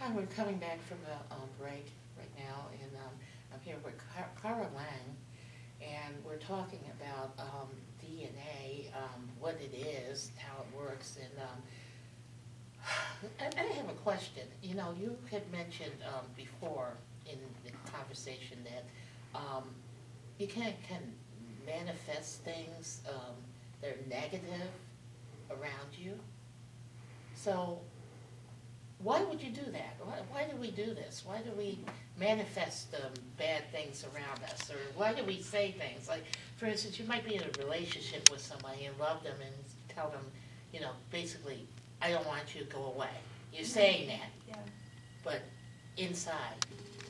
Hi, we're coming back from the break right now, and I'm here with Cara Lang, and we're talking about DNA, what it is, how it works, and I have a question. You know, you had mentioned before in the conversation that you can manifest things that are negative around you. So why would you do that? Why do we do this? Why do we manifest bad things around us? Or why do we say things? Like, for instance, you might be in a relationship with somebody and love them and tell them, you know, basically, I don't want you to go away. You're saying that, Yeah. but inside,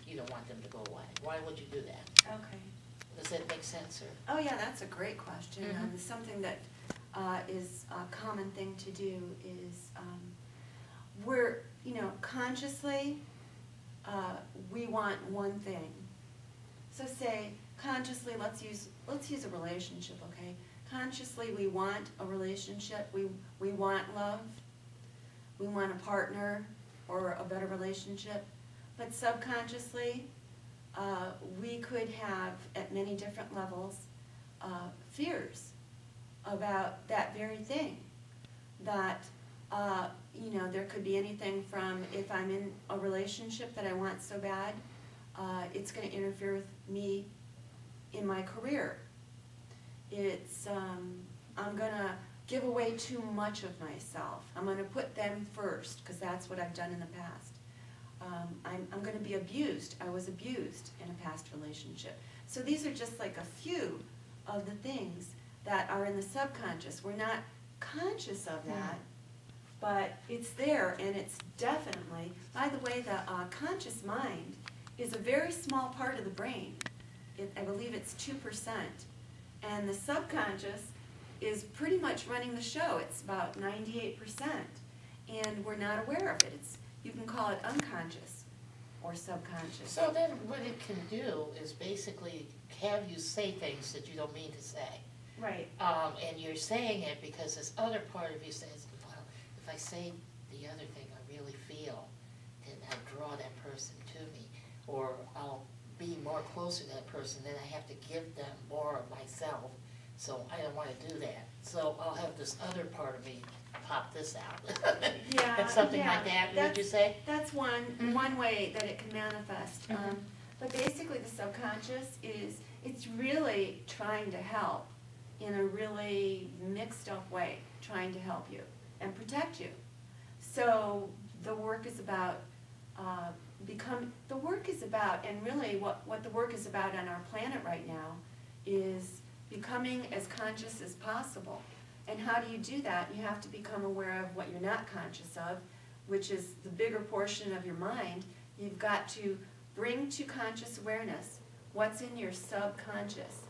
you don't want them to go away. Why would you do that? Okay. Does that make sense? Or? Oh, yeah, that's a great question. Mhm. Something that is a common thing to do is we're, consciously, we want one thing. So say, consciously, let's use a relationship, okay? Consciously, we want a relationship. We want love. We want a partner or a better relationship. But subconsciously, we could have, at many different levels, fears about that very thing. That, there could be anything from if I'm in a relationship that I want so bad, it's going to interfere with me in my career. It's, I'm going to give away too much of myself. I'm going to put them first, because that's what I've done in the past. I'm going to be abused. I was abused in a past relationship. So these are just like a few of the things that are in the subconscious. We're not conscious of that, but it's there, and it's definitely, by the way, the conscious mind is a very small part of the brain. I believe it's 2%. And the subconscious is pretty much running the show. It's about 98%. And we're not aware of it. You can call it unconscious or subconscious. So then what it can do is basically have you say things that you don't mean to say. Right. And you're saying it because this other part of you says, well, if I say the other thing I really feel, then I'll draw that person to me. Or I'll be more closer to that person, then I have to give them more of myself. So I don't want to do that. So I'll have this other part of me pop this out. Yeah, And something like that, would you say? That's one way that it can manifest. But basically the subconscious it's really trying to help in a really mixed up way, trying to help you and protect you. So the work is about and really what the work is about on our planet right now is becoming as conscious as possible. And how do you do that? You have to become aware of what you're not conscious of, which is the bigger portion of your mind. You've got to bring to conscious awareness what's in your subconscious.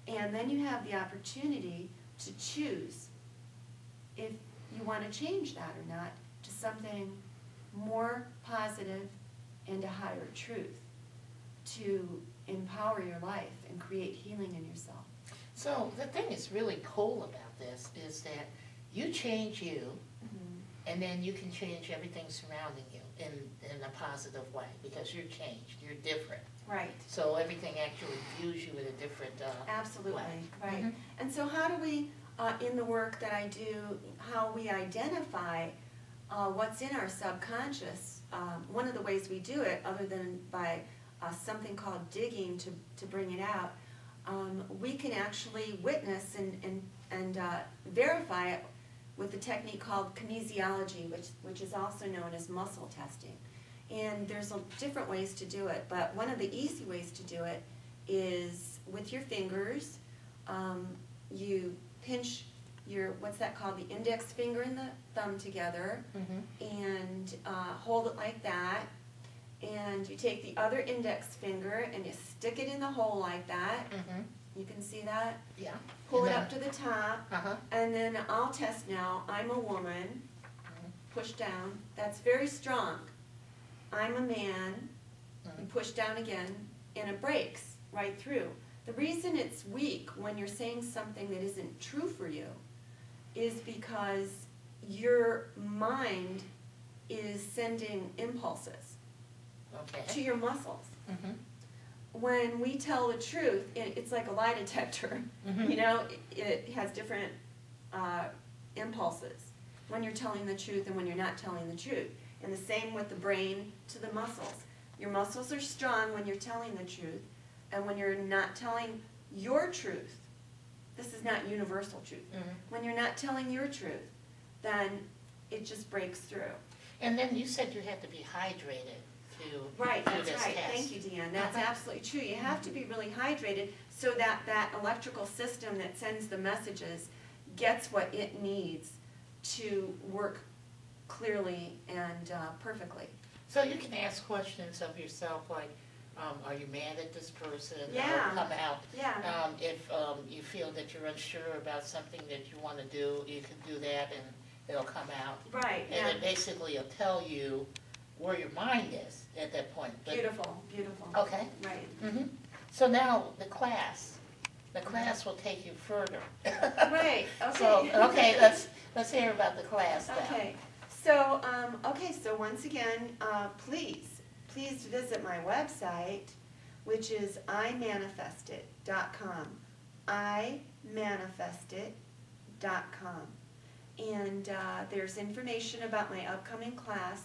And then you have the opportunity to choose if you want to change that or not to something more positive and a higher truth to empower your life and create healing in yourself. So the thing that's really cool about this is that you change you, and then you can change everything surrounding you in a positive way because you're changed, you're different. Right. So everything actually views you in a different Absolutely, way. right. And so how do we, in the work that I do, how we identify what's in our subconscious, one of the ways we do it, other than by something called digging to bring it out, we can actually witness and verify it with a technique called kinesiology, which is also known as muscle testing. And there's different ways to do it, but one of the easy ways to do it is with your fingers. You pinch your, what's that called, the index finger and the thumb together, and hold it like that. And you take the other index finger and you stick it in the hole like that. You can see that? Yeah. Pull it up to the top, And and then I'll test now. I'm a woman. Push down. That's very strong. I'm a man. You push down again, and it breaks right through. The reason it's weak when you're saying something that isn't true for you is because your mind is sending impulses to Okay. your muscles. Mm-hmm. When we tell the truth, it's like a lie detector. Mhm. You know, it has different impulses when you're telling the truth and when you're not telling the truth. And the same with the brain to the muscles. Your muscles are strong when you're telling the truth, and when you're not telling your truth, this is not universal truth. Mhm. When you're not telling your truth, then it just breaks through. And then you said you had to be hydrated to Right, do that's this right. test. Thank you, Deanne. That's Uh-huh. absolutely true. You have to be really hydrated so that that electrical system that sends the messages gets what it needs to work clearly and perfectly. So you can ask questions of yourself like, are you mad at this person? Yeah. Or come out. Yeah. If you feel that you're unsure about something that you want to do, you can do that and it'll come out. Right, And yeah. it basically will tell you where your mind is at that point. But, Beautiful, beautiful. okay. Right. hmm So now the class. The class will take you further. Right, okay. So, okay, let's hear about the class now. Okay, so once again, please visit my website, which is imanifestit.com, imanifestit.com. And there's information about my upcoming class,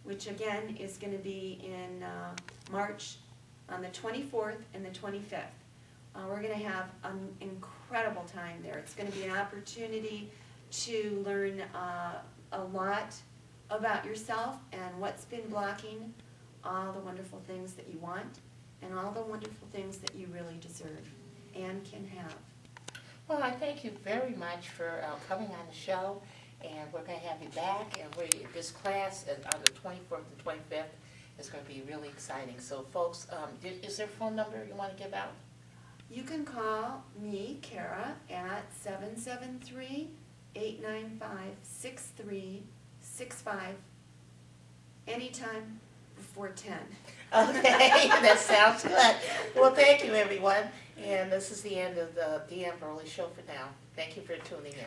which again is going to be in March on the 24th and the 25th. We're going to have an incredible time there. It's going to be an opportunity to learn a lot about yourself and what's been blocking all the wonderful things that you want and all the wonderful things that you really deserve and can have. Well, I thank you very much for coming on the show, and we're going to have you back. And this class on the 24th and 25th is going to be really exciting. So, folks, is there a phone number you want to give out? You can call me, Kara, at 773-895-6365 anytime before 10. Okay, that sounds good. Well, thank you, everyone. And this is the end of the DM Burley Show for now. Thank you for tuning in.